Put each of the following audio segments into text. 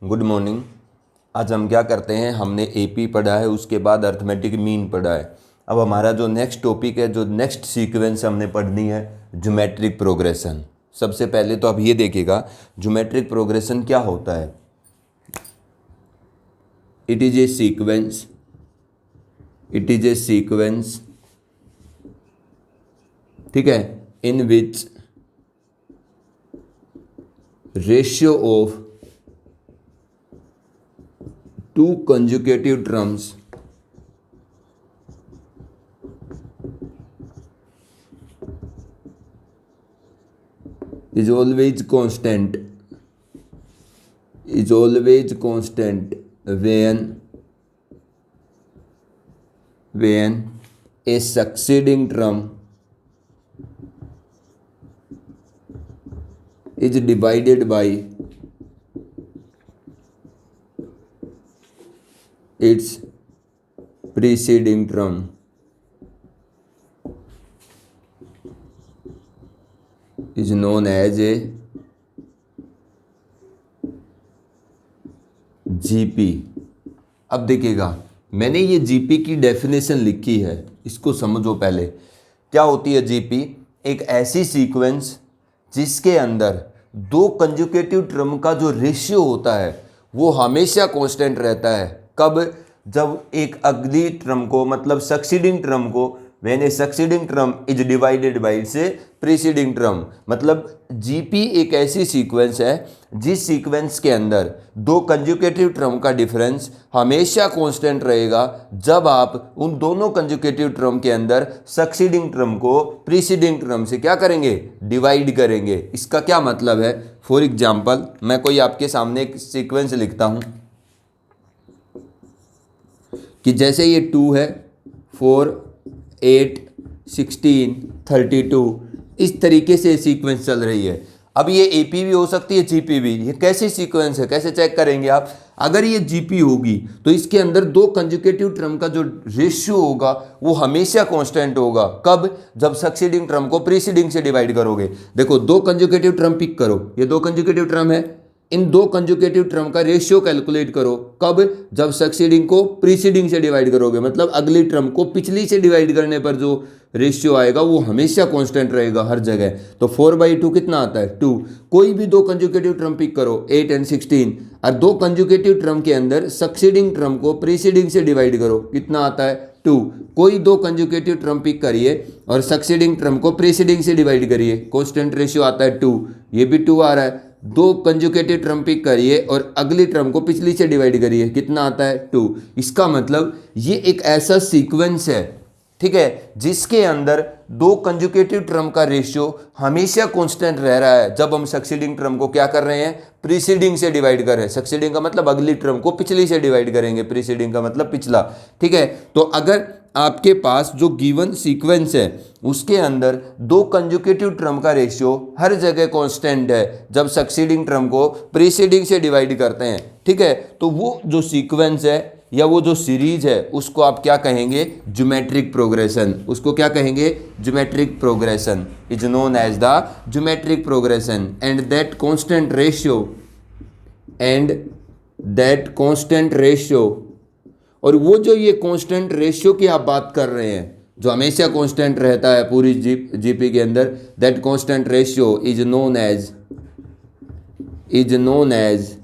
Good morning. आज हम क्या करते हैं, हमने एपी पढ़ा है, उसके बाद अर्थमेटिक मीन पढ़ा है। अब हमारा जो नेक्स्ट टॉपिक है, जो नेक्स्ट सीक्वेंस हमने पढ़नी है, ज्योमेट्रिक प्रोग्रेशन। सबसे पहले तो आप ये देखिएगा ज्योमेट्रिक प्रोग्रेशन क्या होता है। इट इज ए सीक्वेंस, ठीक है, in which ratio of two consecutive terms is always constant when a succeeding term is divided by its preceding term। is known as a GP. अब देखिएगा, मैंने ये GP की डेफिनेशन लिखी है, इसको समझो पहले। क्या होती है जीपी? एक ऐसी सीक्वेंस जिसके अंदर दो कंजुकेटिव टर्म का जो रेशियो होता है वो हमेशा कांस्टेंट रहता है। कब? जब एक अगली टर्म को, मतलब सक्सीडिंग टर्म को, when A succeeding term is divided by it's preceding term. मतलब जीपी एक ऐसी सीक्वेंस है जिस सीक्वेंस के अंदर दो कंजुकेटिव टर्म का डिफरेंस हमेशा कांस्टेंट रहेगा जब आप उन दोनों कंजुकेटिव टर्म के अंदर सक्सीडिंग टर्म को प्रीसीडिंग टर्म से क्या करेंगे? डिवाइड करेंगे। इसका क्या मतलब है? फॉर एग्जाम्पल, मैं कोई आपके सामने एक सीक्वेंस लिखता हूं कि जैसे ये 2 है, 4, 8, 16, 32, इस तरीके से सीक्वेंस चल रही है। अब ये एपी भी हो सकती है, जीपी भी। ये कैसी सीक्वेंस है, कैसे चेक करेंगे आप? अगर ये जीपी होगी तो इसके अंदर दो कंजुकेटिव टर्म का जो रेशियो होगा वो हमेशा कांस्टेंट होगा। कब? जब सक्सीडिंग टर्म को प्रीसीडिंग से डिवाइड करोगे। देखो, दो कंजुकेटिव टर्म पिक करो, ये दो कंजुकेटिव टर्म है, इन दो कंजुकेटिव टर्म का रेशियो कैलकुलेट करो। कब? जब सक्सीडिंग को प्रीसीडिंग से डिवाइड करोगे। मतलब अगली टर्म को पिछली से डिवाइड करने पर जो रेशियो आएगा वो हमेशा कांस्टेंट रहेगा हर जगह। तो 4/2 कितना आता है? 2। कोई भी दो कंजुकेटिव टर्म पिक करो, 8 और 16, और दो कंजुकेटिव टर्म के अंदर सक्सीडिंग टर्म को प्रीसीडिंग से डिवाइड करो, कितना आता है? 2। कोई दो कंजुकेटिव टर्म पिक करिए और सक्सीडिंग टर्म को प्रीसीडिंग से डिवाइड करिए, कांस्टेंट रेशियो आता है 2। ये भी 2 आ रहा है। दो कंजुकेटिव टर्म पिक करिए और अगली टर्म को पिछली से डिवाइड करिए, कितना आता है? 2। इसका मतलब ये एक ऐसा सीक्वेंस है, ठीक है, जिसके अंदर दो कंजुकेटिव टर्म का रेशियो हमेशा कांस्टेंट रह रहा है जब हम सक्सीडिंग टर्म को क्या कर रहे हैं? प्रीसीडिंग से डिवाइड कर रहे हैं। सक्सीडिंग का मतलब अगली टर्म को पिछली से डिवाइड करेंगे, प्रीसीडिंग का मतलब पिछला, ठीक है। तो अगर आपके पास जो गिवन सीक्वेंस है उसके अंदर दो कंजुकेटिव टर्म का रेशियो हर जगह कांस्टेंट है जब सक्सीडिंग टर्म को प्रीसीडिंग से डिवाइड करते हैं, ठीक है, तो वो जो सीक्वेंस है या वो जो सीरीज है उसको आप क्या कहेंगे? Geometric progression. उसको क्या कहेंगे? Geometric progression is known as the geometric progression. And that constant ratio, और वो जो ये कांस्टेंट रेशियो की आप बात कर रहे हैं जो हमेशा कांस्टेंट रहता है पूरी जीपी के अंदर, that constant ratio is known as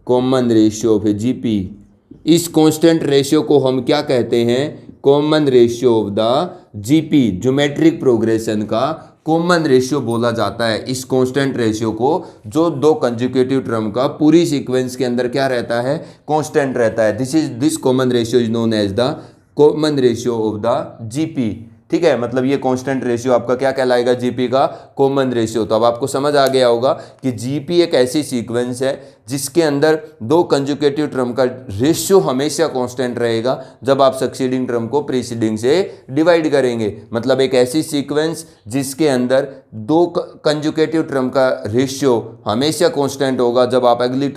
common ratio of GP. इस कांस्टेंट रेशियो को हम क्या कहते हैं? Common ratio of the GP. Geometric progression का कॉमन रेशियो बोला जाता है इस कांस्टेंट रेशियो को, जो दो कंजुकेटिव टर्म का पूरी सीक्वेंस के अंदर क्या रहता है? कांस्टेंट रहता है। This common ratio is known as the common ratio of the GP, ठीक है। मतलब ये कांस्टेंट रेशियो आपका क्या कहलाएगा? जीपी का कॉमन रेशियो। तो अब आपको समझ आ गया होगा कि जीपी एक ऐसी सीक्वेंस है जिसके अंदर दो कंजुकेटिव टर्म का रेशियो हमेशा कांस्टेंट रहेगा जब आप सक्सीडिंग टर्म को प्रीसीडिंग से डिवाइड करेंगे। मतलब एक ऐसी सीक्वेंस जिसके अंदर दो कंजुकेटिव टर्म का रेशियो हमेशा कांस्टेंट होगा जब आप अगली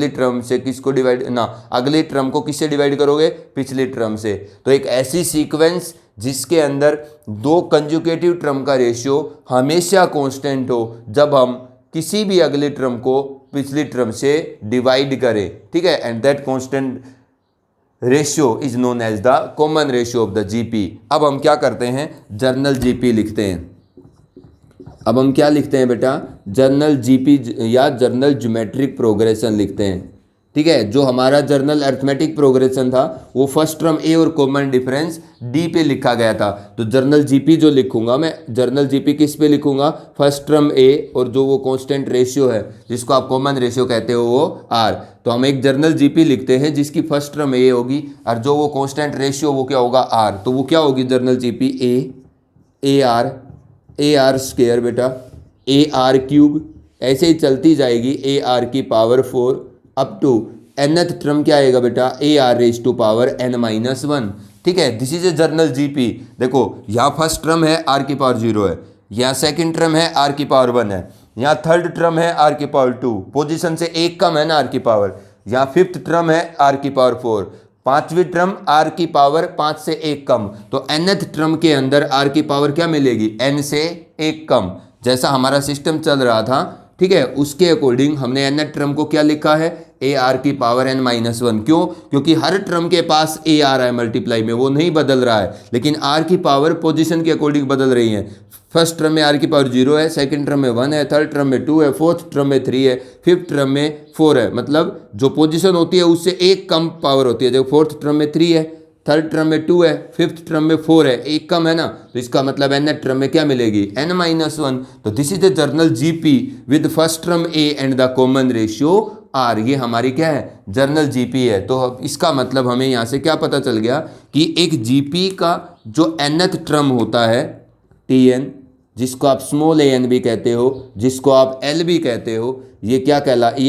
टर्म से किसको डिवाइड ना अगली टर्म को किससे डिवाइड करोगे? पिछली टर्म से। तो एक ऐसी सीक्वेंस जिसके अंदर दो कंजुकेटिव टर्म का रेशियो हमेशा कांस्टेंट हो जब हम किसी भी अगले टर्म को पिछली टर्म से डिवाइड करें, ठीक है, and that constant ratio is known as the common ratio of the GP. अब हम क्या करते हैं, जर्नल जीपी लिखते हैं। अब हम क्या लिखते हैं बेटा, जर्नल जीपी या जर्नल ज्योमेट्रिक प्रोग्रेशन लिखते हैं, ठीक है। जो हमारा जर्नल अरिथमेटिक प्रोग्रेशन था वो फर्स्ट टर्म ए और कॉमन डिफरेंस डी पे लिखा गया था। तो जर्नल जीपी जो लिखूंगा मैं, जर्नल जीपी किस पे लिखूंगा, फर्स्ट टर्म ए और जो वो कांस्टेंट रेशियो है जिसको आप कॉमन रेशियो कहते हो वो आर। तो हम एक जर्नल जीपी लिखते हैं जिसकी फर्स्ट टर्म ए होगी और जो वो कांस्टेंट रेशियो वो क्या होगा, आर। तो वो क्या होगी general GP, a r square बेटा, ए आर क्यूब, ऐसे ही चलती जाएगी ए आर की power 4 up to nth term क्या आएगा बेटा, a r raise to power n-1, ठीक है। This is a general GP. देखो यहाँ फर्स्ट टर्म है आर की पावर 0 है, यहाँ सेकंड टर्म है आर की पावर 1 है, यहाँ थर्ड टर्म है आर की पावर 2, पोजीशन से एक कम है ना आर की पावर, यहाँ फिफ्थ टर्म है आर की पावर 4, पांचवी टर्म आर की पावर 5 से एक कम। तो nth टर्म के अंदर आर की पावर क्या मिलेगी, n से एक कम। जैसा हमारा सिस्टम चल रहा था, ठीक है, उसके अकॉर्डिंग हमने nth टर्म को क्या लिखा है, ए आर की पावर n-1। क्यों, क्योंकि हर टर्म के पास ए आ रहा है मल्टीप्लाई में, वो नहीं बदल रहा है, लेकिन आर की पावर पोजीशन के अकॉर्डिंग बदल रही है। फर्स्ट टर्म में आर की पावर 0 है, सेकंड टर्म में 1 है, थर्ड टर्म में 2 है, फोर्थ टर्म में 3 है, फिफ्थ टर्म में 4 है। मतलब जो पोजीशन होती है उससे एक कम पावर होती है। देखो फोर्थ टर्म में 3 है, थर्ड टर्म में 2 है, फिफ्थ टर्म में 4 है, एक कम है ना, तो इसका मतलब nth टर्म में क्या मिलेगी, n-1। तो this is the general GP with first term a and the common ratio r. ये हमारी क्या है, जर्नल जीपी है। तो इसका मतलब हमें यहाँ से क्या पता चल गया कि एक जीपी का जो nth टर्म होता है tn, जिसको आप स्मॉल an भी कहते हो, जिसको आप l भी कहते हो, ये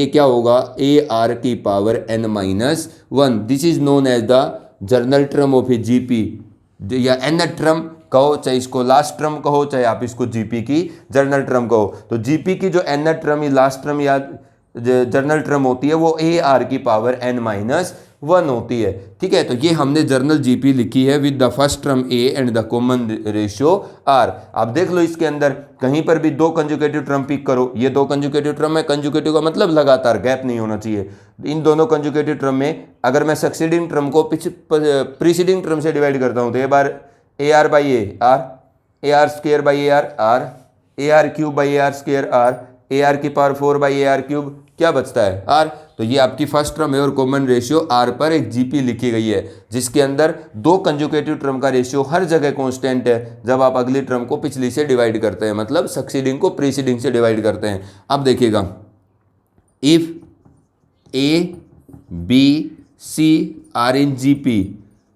क्या होगा, ए आर की power n-1। This is known as the general term of a GP, या nth टर्म कहो, चाहे इसको लास्ट टर्म कहो, चाहे आप इसको जीपी की जर्नल टर्म कहो। तो जीपी की जो nth टर्म या लास्ट टर्म या जर्नल टर्म होती है वो ए आर की पावर n-1 होती है, ठीक है। तो ये हमने जर्नल जीपी लिखी है with the first term a and the common ratio r. आप देख लो इसके अंदर कहीं पर भी दो कंजुगेटिव टर्म पिक करो, ये दो कंजुगेटिव टर्म है, कंजुगेटिव का मतलब लगातार, गैप नहीं होना चाहिए। इन दोनों कंजुगेटिव टर्म में अगर मैं सक्सीडिंग टर्म को प्रीसीडिंग टर्म से डिवाइड करता हूँ तो a bar a r by a r square by r, a r cube by a r square r, a r की power 4 by a r cube, क्या बचता है, आर। तो ये आपकी फर्स्ट टर्म है और कॉमन रेशियो आर पर एक जीपी लिखी गई है जिसके अंदर दो कंजुगेटिव टर्म का रेशियो हर जगह कांस्टेंट है जब आप अगली टर्म को पिछली से डिवाइड करते हैं, मतलब सक्सीडिंग को प्रीसीडिंग से डिवाइड करते हैं। अब देखिएगा, if a b c are in GP,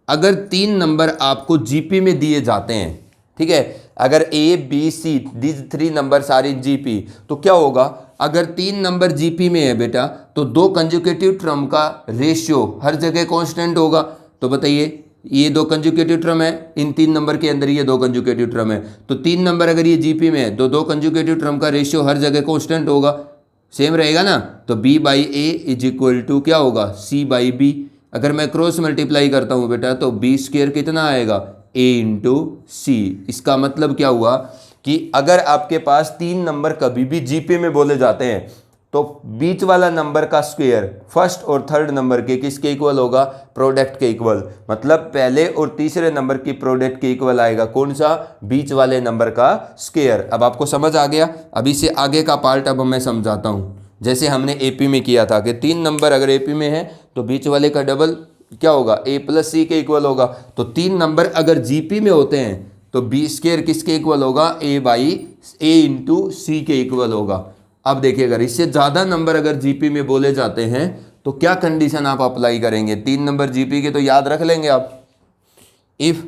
अगर 3 नंबर आपको जीपी में दिए जाते हैं, ठीक है, अगर a b c these 3 numbers are in GP, तो क्या होगा, अगर 3 नंबर जीपी में है बेटा तो दो कंजुगेटिव टर्म का रेशियो हर जगह कांस्टेंट होगा। तो बताइए, ये दो कंजुगेटिव टर्म है, इन 3 नंबर के अंदर ये दो कंजुगेटिव टर्म है, तो 3 नंबर अगर ये जीपी में है तो दो कंजुगेटिव टर्म का रेशियो हर जगह कांस्टेंट होगा, सेम रहेगा ना। तो b by a is equal to क्या होगा, c बाई बी। अगर मैं क्रॉस मल्टीप्लाई करता हूँ बेटा तो बी स्क्वायर कितना आएगा, a इंटू सी। इसका मतलब क्या हुआ कि अगर आपके पास 3 नंबर कभी भी जीपी में बोले जाते हैं तो बीच वाला नंबर का स्क्वायर फर्स्ट और थर्ड नंबर के किसके इक्वल होगा, प्रोडक्ट के इक्वल। मतलब पहले और तीसरे नंबर की प्रोडक्ट के इक्वल आएगा कौन सा, बीच वाले नंबर का स्क्वायर। अब आपको समझ आ गया। अभी से आगे का पार्ट अब मैं समझाता हूँ। जैसे हमने एपी में किया था कि 3 नंबर अगर एपी में है तो बीच वाले का डबल क्या होगा, ए प्लस सी के इक्वल होगा। तो 3 नंबर अगर जीपी में होते हैं तो बी स्क्वायर किसके इक्वल होगा, ए बाई ए इंटू सी के इक्वल होगा। अब देखिए, अगर इससे ज़्यादा नंबर अगर जीपी में बोले जाते हैं तो क्या कंडीशन आप अप्लाई करेंगे। 3 नंबर जीपी के तो याद रख लेंगे आप। इफ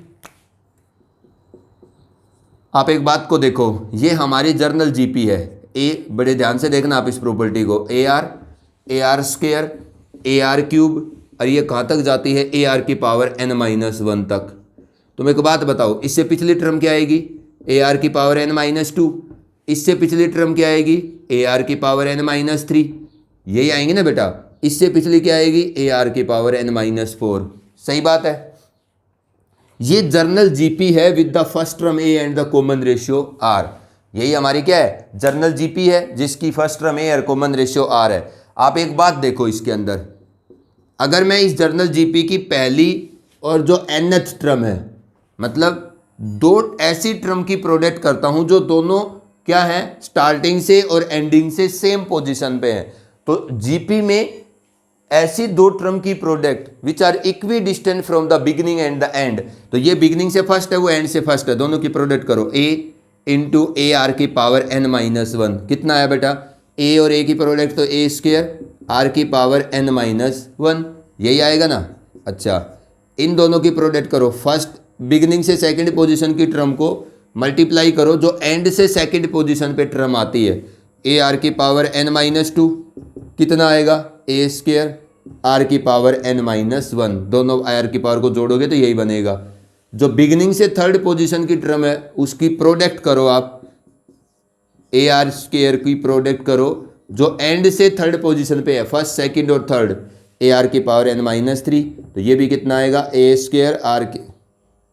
आप एक बात को देखो, ये हमारी जर्नल जीपी है, ए, बड़े ध्यान से देखना आप इस प्रॉपर्टी को, ए आर स्क्वायर, ए आर क्यूब, और ये कहाँ तक जाती है, ए आर की पावर n-1 तक। तुम एक बात बताओ, इससे पिछली टर्म क्या आएगी, ए आर की पावर n-2। इससे पिछली टर्म क्या आएगी, ए आर की पावर n-3। यही आएंगे ना बेटा। इससे पिछली क्या आएगी, ए आर की पावर n-4। सही बात है। ये जर्नल जीपी है with the first term a and the common ratio r. यही हमारी क्या है, जर्नल जीपी है जिसकी फर्स्ट टर्म ए और कॉमन रेशियो आर है। आप एक बात देखो इसके अंदर, अगर मैं इस जर्नल जीपी की पहली और जो nth टर्म है, मतलब दो ऐसी टर्म की प्रोडक्ट करता हूं जो दोनों क्या है, स्टार्टिंग से और एंडिंग से सेम पोजीशन पे है, तो जीपी में ऐसी दो टर्म की product which are equidistant from the beginning and the end, तो ये बिगिनिंग से फर्स्ट है, वो एंड से फर्स्ट है, दोनों की प्रोडक्ट करो, a इंटू ए आर की पावर n-1, कितना आया बेटा, a और a की प्रोडक्ट तो a स्क्वायर r की पावर n-1, यही आएगा ना। अच्छा, इन दोनों की प्रोडक्ट करो, फर्स्ट बिगिनिंग से सेकंड पोजीशन की टर्म को मल्टीप्लाई करो जो एंड से सेकंड पोजीशन पे टर्म आती है, ए आर की पावर n-2, कितना आएगा, ए स्क्वायर आर की पावर n-1, दोनों आर की पावर को जोड़ोगे तो यही बनेगा। जो बिगिनिंग से थर्ड पोजीशन की टर्म है उसकी प्रोडक्ट करो आप, ए आर स्क्वायर की प्रोडक्ट करो जो एंड से थर्ड पोजीशन पे है, फर्स्ट सेकंड और थर्ड, ए आर की पावर n-3, तो ये भी कितना आएगा, ए स्क्वायर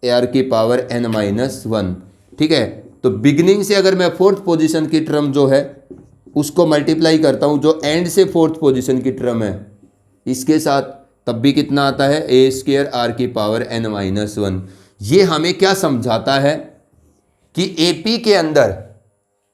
आर की पावर n-1, ठीक है। तो बिगिनिंग से अगर मैं फोर्थ पोजीशन की टर्म जो है उसको मल्टीप्लाई करता हूं जो एंड से फोर्थ पोजीशन की टर्म है इसके साथ, तब भी कितना आता है, ए स्क्वायर आर की पावर n-1। ये हमें क्या समझाता है कि एपी के अंदर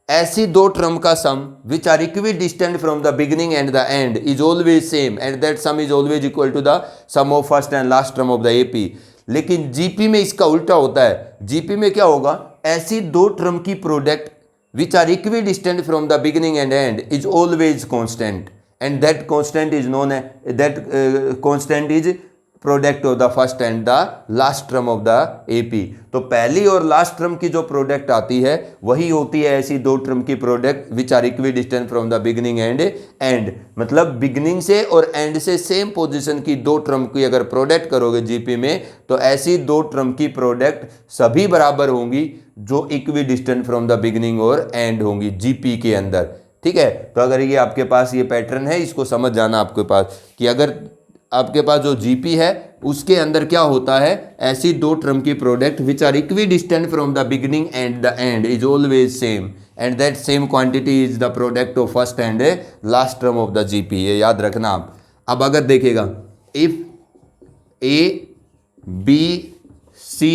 ऐसी दो टर्म का sum which are equidistant from the beginning and the end is always same and that sum is always equal to the sum of first and last term of the AP. लेकिन GP में इसका उल्टा होता है, GP में क्या होगा, ऐसी दो टर्म की product which are equidistant from the beginning and end is always constant and that constant is known as constant is product of the first and the last term of the AP. तो पहली और last term की जो product आती है वही होती है ऐसी दो टर्म की product which are equidistant from the beginning and end, मतलब बिगिनिंग से और एंड से सेम पोजीशन की दो टर्म की अगर प्रोडक्ट करोगे जीपी में तो ऐसी दो टर्म की प्रोडक्ट सभी बराबर होंगी जो equi distant from the beginning और एंड होंगी जीपी के अंदर, ठीक है। तो अगर ये आपके पास ये पैटर्न है इसको समझ जाना आपके पास कि अगर आपके पास जो जीपी है उसके अंदर क्या होता है, ऐसी दो टर्म की product which are equidistant from the beginning and the end is always same and that same quantity is the product of first and last term of the GP, ये याद रखना आप। अब अगर देखेगा if a b c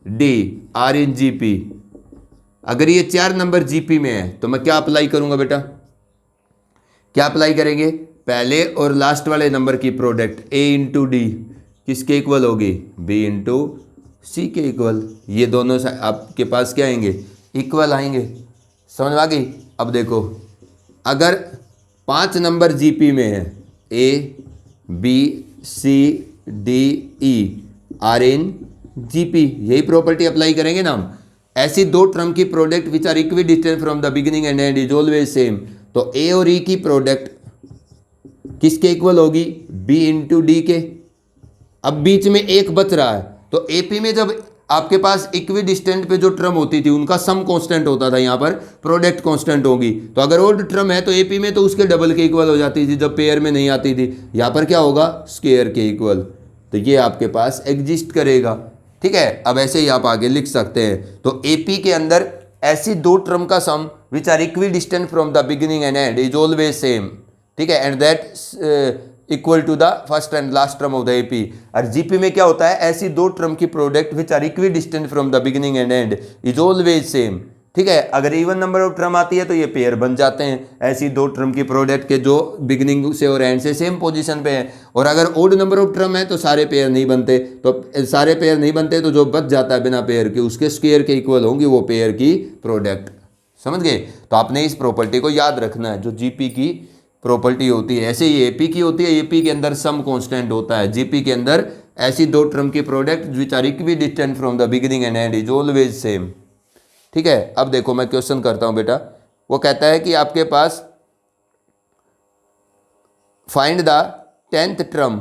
d are in GP, अगर ये 4 number GP में है तो मैं क्या अप्लाई करूंगा बेटा, क्या अप्लाई करेंगे, पहले और लास्ट वाले नंबर की प्रोडक्ट ए इंटू डी किसके इक्वल होगी, बी इंटू सी के इक्वल, ये दोनों आपके पास क्या आएंगे, इक्वल आएंगे, समझ में आ गई। अब देखो अगर 5 नंबर जीपी में है a b c d e are in GP, यही प्रॉपर्टी अप्लाई करेंगे ना हम, ऐसी दो टर्म की product which are equidistant from the beginning and and is always same, तो ए और ई की प्रोडक्ट किसके इक्वल होगी, बी इंटू डी के। अब बीच में एक बच रहा है तो एपी में जब आपके पास इक्वी डिस्टेंट पे जो टर्म होती थी उनका सम कांस्टेंट होता था, यहाँ पर प्रोडक्ट कांस्टेंट होगी, तो अगर ओड टर्म है तो एपी में तो उसके डबल के इक्वल हो जाती थी जब पेयर में नहीं आती थी, यहाँ पर क्या होगा, स्क्वायर के इक्वल, तो ये आपके पास एग्जिस्ट करेगा, ठीक है। अब ऐसे ही आप आगे लिख सकते हैं, तो एपी के अंदर ऐसी दो टर्म का sum which are equidistant from the beginning and and is always same, ठीक है, and that equal to the first and last term of the AP. और जीपी में क्या होता है, ऐसी दो टर्म की product which are equidistant from the beginning and and is always same, ठीक है। अगर इवन नंबर ऑफ टर्म आती है तो ये पेयर बन जाते हैं, ऐसी दो टर्म की प्रोडक्ट के जो बिगिनिंग से और एंड से सेम पोजीशन पे हैं, और अगर ओड नंबर ऑफ टर्म है तो सारे पेयर नहीं बनते, तो सारे पेयर नहीं बनते तो जो बच जाता है बिना पेयर के उसके स्क्वायर के इक्वल होंगी वो पेयर की प्रोडक्ट, समझ गए। तो आपने इस प्रॉपर्टी को याद रखना है, जो जीपी की प्रॉपर्टी होती है ऐसे ही एपी की होती है, एपी के अंदर सम कांस्टेंट होता है, जीपी के अंदर ऐसी दो टर्म की product which are equidistant from the beginning and and is always same, ठीक है। अब देखो मैं क्वेश्चन करता हूं बेटा, वो कहता है कि आपके पास find the 10th term,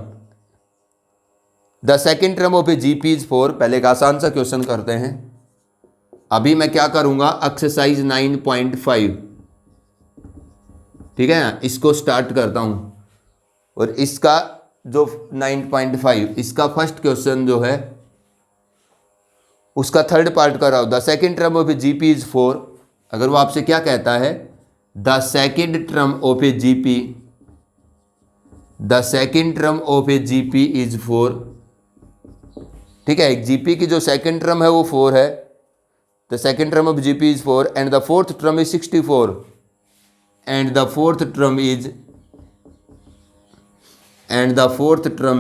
the second term of a GP is 4। पहले एक आसान सा क्वेश्चन करते हैं, अभी मैं क्या करूंगा, एक्सरसाइज 9.5, ठीक है ना, इसको स्टार्ट करता हूं, और इसका जो 9.5 इसका फर्स्ट क्वेश्चन जो है उसका थर्ड पार्ट कर रहा हूं, the second term of a GP is 4। अगर वो आपसे क्या कहता है, the second term of a GP the second term of a GP is 4। ठीक है, एक जीपी की जो सेकेंड टर्म है वो 4 है। The second term of GP is 4 and the fourth term is 64 and the fourth term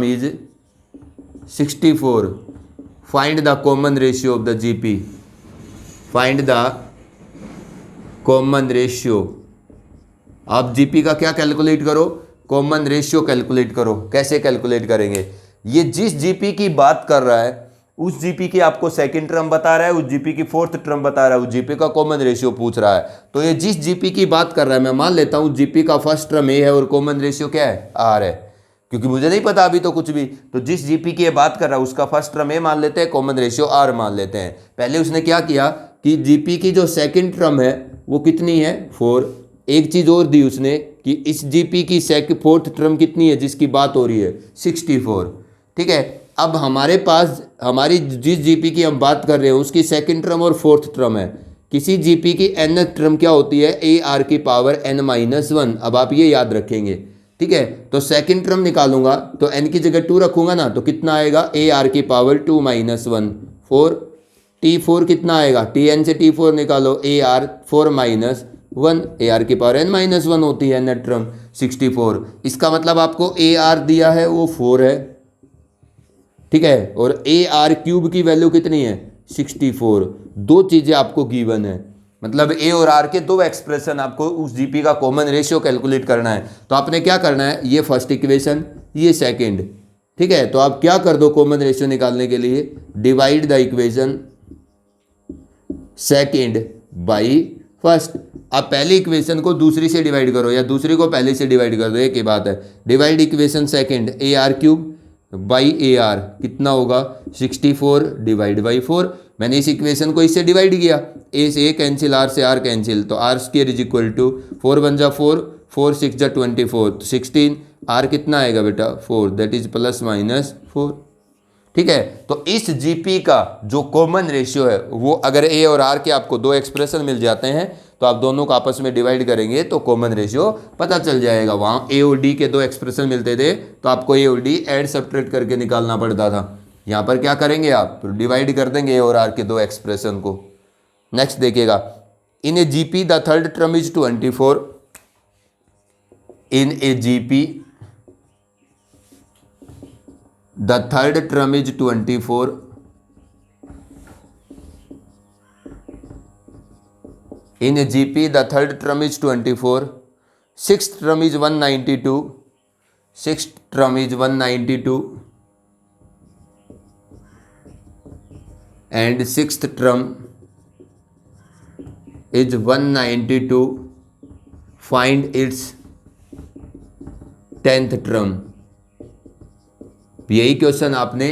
is 64। Find the common ratio of the GP. Find the common ratio. आप GP का क्या calculate करो, common ratio calculate करो। कैसे calculate करेंगे, ये जिस GP की बात कर रहा है उस जीपी की आपको सेकंड टर्म बता रहा है, उस जीपी की फोर्थ टर्म बता रहा है, उस जीपी का कॉमन रेशियो पूछ रहा है। तो ये जिस जीपी की बात कर रहा है, मैं मान लेता हूं जीपी का फर्स्ट टर्म ए है और कॉमन रेशियो क्या है, आर है, क्योंकि मुझे नहीं पता अभी तो कुछ भी। तो जिस जीपी की ये बात कर रहा है उसका फर्स्ट टर्म ए मान लेते हैं, कॉमन रेशियो आर मान लेते हैं। पहले उसने क्या किया कि जीपी की जो सेकंड टर्म है वो कितनी है, 4। एक चीज और दी उसने कि इस जीपी की फोर्थ टर्म कितनी है जिसकी बात हो रही है, 64। ठीक है, अब हमारे पास हमारी जिस जीपी की हम बात कर रहे हैं उसकी सेकंड टर्म और फोर्थ टर्म है। किसी जीपी की nth टर्म क्या होती है, ए आर की पावर n-1। अब आप ये याद रखेंगे। ठीक है, तो सेकंड टर्म निकालूंगा तो n की जगह 2 रखूंगा ना, तो कितना आएगा, ए आर की पावर 2-1 4। T4 कितना आएगा, Tn से T4 निकालो, ए आर 4-1, ए आर की पावर n-1 होती है nth टर्म 64। इसका मतलब आपको ए आर दिया है वो 4 है। ठीक है, और ए आर क्यूब की वैल्यू कितनी है, 64। दो चीजें आपको गिवन है, मतलब ए और आर के दो एक्सप्रेशन आपको उस जीपी का कॉमन रेशियो कैलकुलेट करना है। तो आपने क्या करना है, ये फर्स्ट इक्वेशन, ये सेकंड। ठीक है, तो आप क्या कर दो कॉमन रेशियो निकालने के लिए, divide the equation second by first. आप पहली इक्वेशन को दूसरी से डिवाइड करो या दूसरी को पहले से डिवाइड कर दो, एक ही बात है। Divide equation second, A r cube by a are कितना होगा, 64 डिवाइड बाई 4। मैंने इस इक्वेशन को इससे डिवाइड किया, ए से ए कैंसिल, आर से आर कैंसिल, तो r square is equal to 4 × 4, 4 × 6 = 24, तो 16। आर कितना आएगा बेटा, 4, दैट इज +-4। ठीक है, तो इस जीपी का जो कॉमन रेशियो है वो अगर ए और आर के आपको दो एक्सप्रेशन मिल जाते हैं तो आप दोनों को आपस में डिवाइड करेंगे तो कॉमन रेशियो पता चल जाएगा। वहाँ ए और डी के दो एक्सप्रेशन मिलते थे तो आपको ए और डी ऐड सब्ट्रैक्ट करके निकालना पड़ता था। यहाँ पर क्या करेंगे आप, तो डिवाइड कर देंगे ए और आर के दो एक्सप्रेशन को। नेक्स्ट देखिएगा, in a GP the third term is 24। In a GP the third term is 24 in a GP the third term is 24, sixth term is 192, sixth term is 192 and sixth term is 192. Find its 10th term। यही question आपने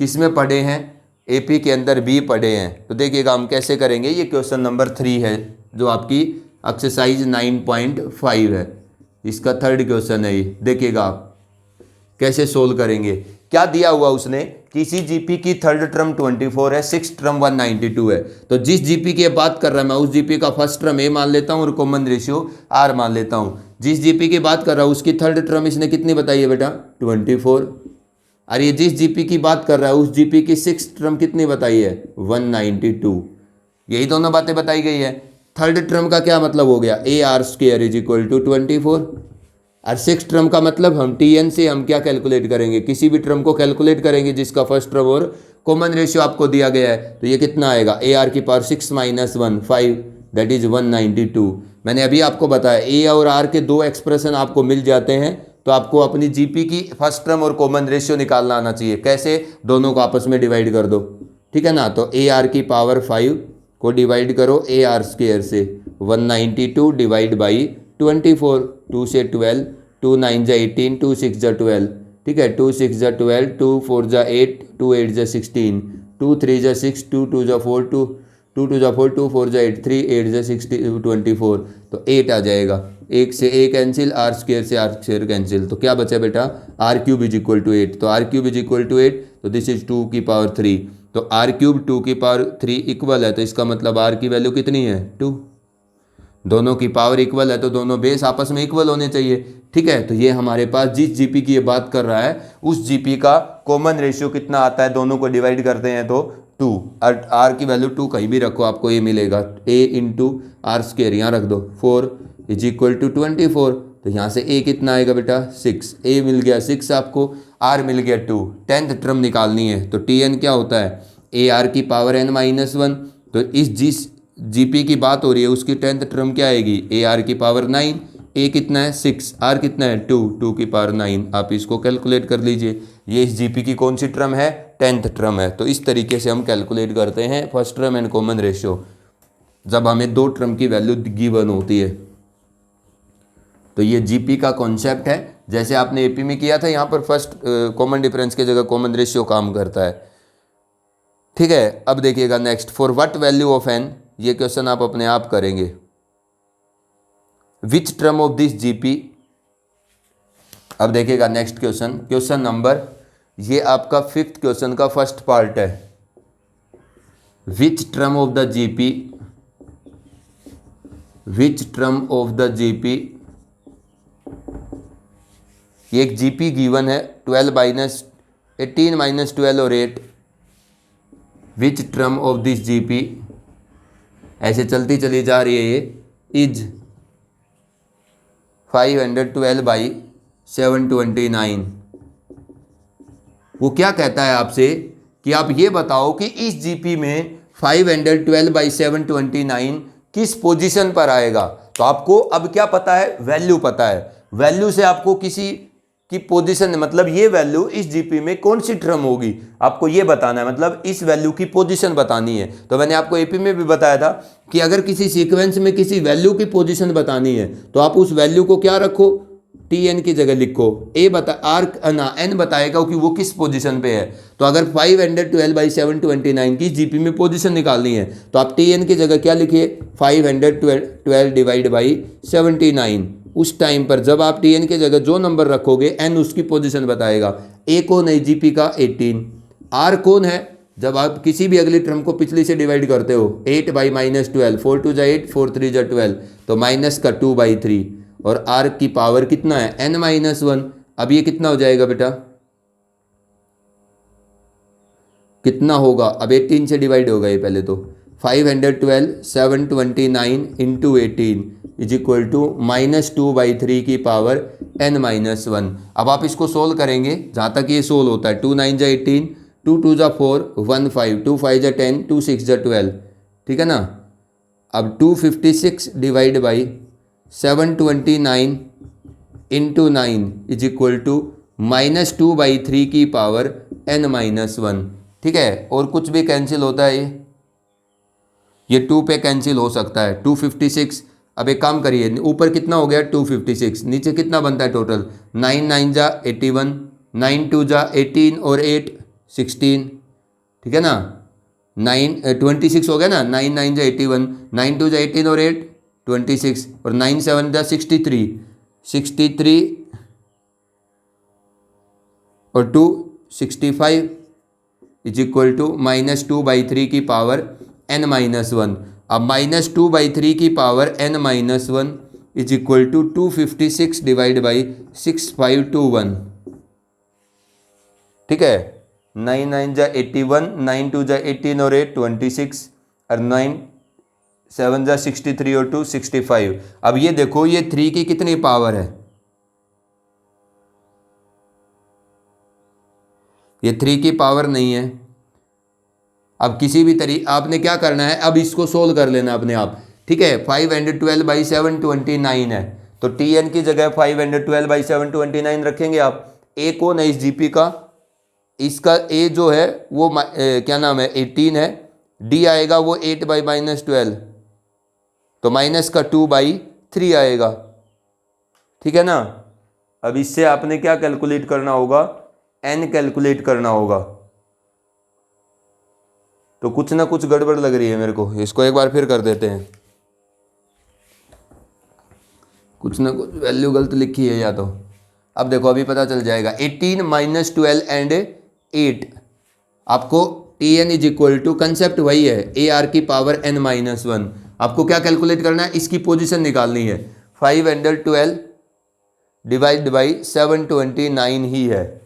किस में पढ़े हैं, AP के अंदर भी पढ़े हैं। तो देखिएगा हम कैसे करेंगे, ये क्वेश्चन नंबर 3 है जो आपकी एक्सरसाइज 9.5 है, इसका थर्ड क्वेश्चन है ये। देखिएगा आप कैसे सोल्व करेंगे। क्या दिया हुआ उसने, किसी जीपी की थर्ड टर्म 24 है, सिक्स टर्म 192 है। तो जिस जीपी की बात कर रहा है मैं उस जीपी का फर्स्ट टर्म ए मान लेता हूँ और कॉमन रेशियो आर मान लेता हूँ। जिस जीपी की बात कर रहा हूँ उसकी थर्ड टर्म इसने कितनी बताई है बेटा, 24। और ये जिस जीपी की बात कर रहा है उस जीपी की सिक्स टर्म कितनी बताई है, 192। यही दोनों बातें बताई गई है। थर्ड टर्म का क्या मतलब हो गया, a r square is equal to 24। और सिक्स टर्म का मतलब हम टीएन से हम क्या कैलकुलेट करेंगे, किसी भी टर्म को कैलकुलेट करेंगे जिसका फर्स्ट टर्म और कॉमन रेशियो आपको दिया गया है। तो ये कितना आएगा, ए आर की पावर 6 - 1 5, दैट इज 192। मैंने अभी आपको बताया ए और आर के दो एक्सप्रेशन आपको मिल जाते हैं तो आपको अपनी जीपी की फर्स्ट टर्म और कॉमन रेशियो निकालना आना चाहिए। कैसे, दोनों को आपस में डिवाइड कर दो। ठीक है ना, तो ए आर की पावर 5 को डिवाइड करो ए आर स्क्वायर से, 192 डिवाइड बाई 24, 2 से 12, 2 9 = 18, 2 6 = 12। ठीक है, 2 6 = 12, 2 4 = 8, 2 8 = 16, 2 3 = 6, 2 2 = 4, 2 2 = 4, 2 4 = 8, 3 8 = 16 24, तो 8 आ जाएगा। एक से ए कैंसिल, आर स्क्वायर से आर स्क्वायर कैंसिल, तो क्या बचा बेटा, r cube is equal to 8। तो r cube is equal to 8, तो दिस इज 2 की पावर 3। तो आर क्यूब 2 की पावर 3 इक्वल है, तो इसका मतलब आर की वैल्यू कितनी है, 2। दोनों की पावर इक्वल है तो दोनों बेस आपस में इक्वल होने चाहिए। ठीक है, तो ये हमारे पास जिस जीपी की ये बात कर रहा है उस जीपी का कॉमन रेशियो कितना आता है, दोनों को डिवाइड करते हैं तो 2। आर की वैल्यू 2 कहीं भी रखो आपको ये मिलेगा, a इंटू आर स्क्वेयर यहाँ रख दो, 4 इज इक्वल टू 24। तो यहाँ से a कितना आएगा बेटा 6, a मिल गया 6 आपको, r मिल गया 2। 10th टर्म निकालनी है तो tn क्या होता है, a r की पावर n-1। तो इस जिस जीपी की बात हो रही है उसकी 10th टर्म क्या आएगी, ए आर की पावर 9, ए कितना है 6, आर कितना है 2, 2 की पावर 9। आप इसको कैलकुलेट कर लीजिए, ये इस जीपी की कौन सी टर्म है, 10th टर्म है। तो इस तरीके से हम कैलकुलेट करते हैं first term and common ratio जब हमें दो टर्म की वैल्यू गिवन होती है। तो ये जीपी का कॉन्सेप्ट है, जैसे आपने एपी में किया था, यहाँ पर फर्स्ट कॉमन डिफरेंस की जगह कॉमन रेशियो काम करता है। ठीक है, अब देखिएगा next, for what value of n, ये क्वेश्चन आप अपने आप करेंगे। Which term of this GP, अब देखिएगा नेक्स्ट क्वेश्चन, क्वेश्चन नंबर, ये आपका 5th क्वेश्चन का फर्स्ट पार्ट है। विच term of the GP, which term of the GP, ये एक जीपी गिवन है 18 माइनस 12 और 8। विच टर्म ऑफ दिस जीपी, ऐसे चलती चली जा रही है ये, इज 512/729। वो क्या कहता है आपसे कि आप ये बताओ कि इस जीपी में 512/729 किस पोजीशन पर आएगा। तो आपको अब क्या पता है, वैल्यू पता है, वैल्यू से आपको किसी की पोजीशन, मतलब ये वैल्यू इस जीपी में कौन सी टर्म होगी आपको ये बताना है, मतलब इस वैल्यू की पोजीशन बतानी है। तो मैंने आपको एपी में भी बताया था कि अगर किसी सीक्वेंस में किसी वैल्यू की पोजीशन बतानी है तो आप उस वैल्यू को क्या रखो, टी एन की जगह लिखो, ए बता आर ना एन बताएगा कि वो किस पोजीशन पे है। तो अगर 512/729 की जीपी में पोजीशन निकालनी है तो आप टी एन की जगह क्या लिखिए, 512/79। उस टाइम पर जब आप टी एन की जगह जो नंबर रखोगे एन उसकी पोजीशन बताएगा। ए कौन है जीपी का 18, आर कौन है, जब आप किसी भी अगली टर्म को पिछली से डिवाइड करते हो 8/-12, 4 2 8, 4 3 12, तो माइनस का 2/3, और आर की पावर कितना है n-1। अब ये कितना हो जाएगा बेटा, कितना होगा, अब 18 से डिवाइड होगा ये पहले तो, 512/729 इंटू 18 इज इक्वल टू -2/3 की पावर n-1। अब आप इसको सोल्व करेंगे, जहाँ तक ये सोल्व होता है, 2 9 जा 18, 2 2 जा 4, 1 5, 2 5 जा 10, 2 6 जा 12, ठीक है ना। अब 256 divide by 729 into 9 is equal to -2/3 की पावर n-1। ठीक है, और कुछ भी कैंसिल होता है, ये 2 पे कैंसिल हो सकता है, 256। अब एक काम करिए, ऊपर कितना हो गया 256, नीचे कितना बनता है टोटल, 9 9 जा 81, 9 2 जा 18 और 8 16, ठीक है ना, 26 हो गया ना, 9 9 जा 81, 9 2 जा 18 और 8 26, और 9 7 जा 63 और 2 65 इज इक्वल टू -2/3 की पावर n-1। अब -2/3 की power n-1 is equal to 256 divide by 6521। ठीक है, 9 9 जा 81, 9 2 जा 18 और 8 26, और 9 7 जा 63 और 2 65। अब ये देखो ये 3 की कितनी पावर है, ये 3 की पावर नहीं है। अब किसी भी तरीके आपने क्या करना है, अब इसको सोल्व कर लेना अपने आप। ठीक है, 512/729 है तो टी एन की जगह 512/729 रखेंगे आप। ए कौन है इस जीपी का, इसका ए जो है वो क्या नाम है 18 है, डी आएगा वो 8/-12, तो माइनस का 2/3 आएगा। ठीक है ना। अब इससे आपने क्या कैलकुलेट करना होगा, एन कैलकुलेट करना होगा। तो कुछ ना कुछ गड़बड़ लग रही है मेरे को, इसको एक बार फिर कर देते हैं। कुछ ना कुछ वैल्यू गलत लिखी है या तो, अब देखो अभी पता चल जाएगा। 18 - 12 एंड 8, आपको t n is equal to, concept वही है, ए आर की पावर n-1, आपको क्या कैलकुलेट करना है, इसकी पोजीशन निकालनी है। 512 डिवाइड बाई 729 ही है।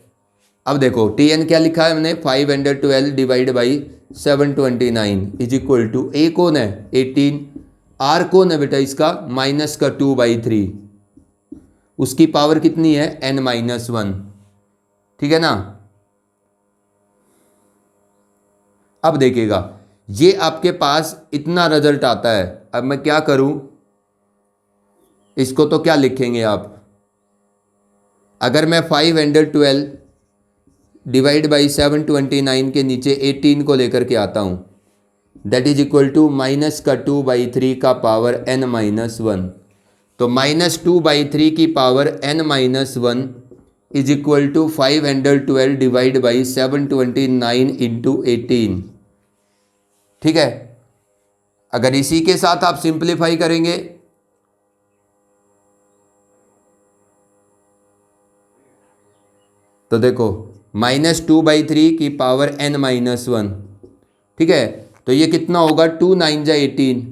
अब देखो Tn क्या लिखा है हमने, 512 divide by 729 is equal to a कौन है 18, आर कौन है बेटा इसका माइनस का 2/3, उसकी पावर कितनी है n-1, ठीक है ना। अब देखिएगा ये आपके पास इतना रिजल्ट आता है। अब मैं क्या करूं, इसको तो क्या लिखेंगे आप, अगर मैं 512 डिवाइड बाई 729 के नीचे 18 को लेकर के आता हूं, that is equal to minus का 2/3 का पावर n-1, तो -2/3 की power n-1 is equal to 512 divide by 729 into 18, ठीक है। अगर इसी के साथ आप सिंप्लीफाई करेंगे तो देखो -2/3 की पावर n-1, ठीक है, तो ये कितना होगा 2 9 जा 18,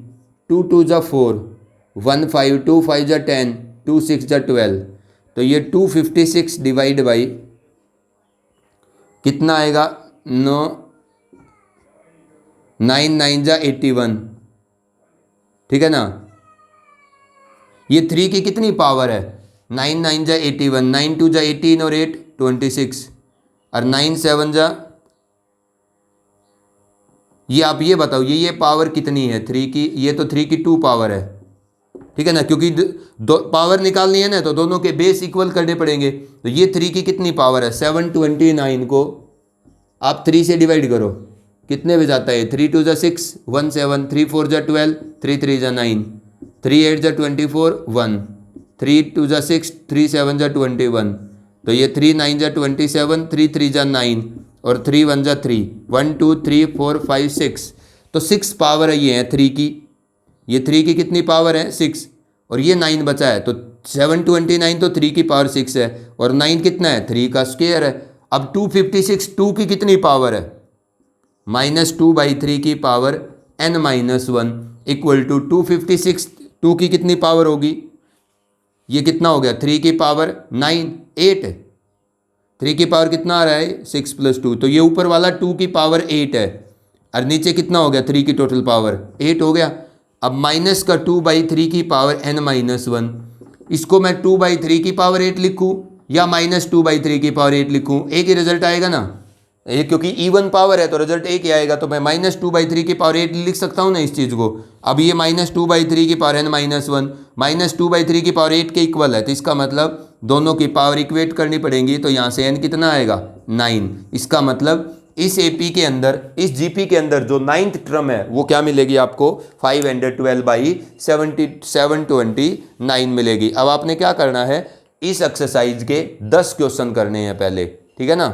2 2 जा 4, 1 5, 2 5 जा 10, 2 6 जा 12, तो ये 256 डिवाइड बाई कितना आएगा 9 9 जा 81, ठीक है ना। ये 3 की कितनी पावर है 9 9 जा 81, 9 2 जा 18 और 8 26, और 9 7 जा, ये आप ये बताओ ये पावर कितनी है 3 की, ये तो 3 की 2 पावर है, ठीक है ना, क्योंकि दो पावर निकालनी है ना तो दोनों के बेस इक्वल करने पड़ेंगे। तो ये 3 की कितनी पावर है 729 को आप 3 से डिवाइड करो, कितने में जाता है 3 2 जा 6, 1 7, 3 4 जा 12, 3 3 जा 9, 3 8 जा 24, 1, 3 2 जा 6, 3 7 जा 21, तो ये 3 9 जा 27, 3 3 जा 9 और 3 1 जा 3, 1 2 3 4 5 6, तो 6 पावर है ये है 3 की, ये 3 की कितनी पावर है 6, और ये 9 बचा है, तो 729 तो 3 की पावर 6 है, और 9 कितना है 3 का स्क्वायर है। अब 256 2 की कितनी पावर है -2/3 की पावर n-1 इक्वल टू 256 2 की कितनी पावर होगी, ये कितना हो गया 3 की पावर 9 8, 3 की पावर कितना आ रहा है 6 + 2, तो ये ऊपर वाला 2 की पावर 8 है, और नीचे कितना हो गया 3 की टोटल पावर 8 हो गया। अब माइनस का 2/3 की पावर n-1, इसको मैं 2/3 की पावर 8 लिखूँ या -2/3 की पावर 8 लिखूँ, एक ही रिजल्ट आएगा ना, ये क्योंकि इवन पावर है तो रिजल्ट एक ही आएगा, तो मैं -2/3 की पावर 8 लिख सकता हूँ ना इस चीज़ को। अब ये -2/3 की पावर n-1 -2/3 की पावर 8 के इक्वल है, तो इसका मतलब दोनों की पावर इक्वेट करनी पड़ेंगी, तो यहाँ से n कितना आएगा 9, इसका मतलब इस एपी के अंदर, इस जीपी के अंदर जो 9th टर्म है वो क्या मिलेगी आपको 512/729 मिलेगी। अब आपने क्या करना है, इस एक्सरसाइज के 10 क्वेश्चन करने हैं पहले, ठीक है ना।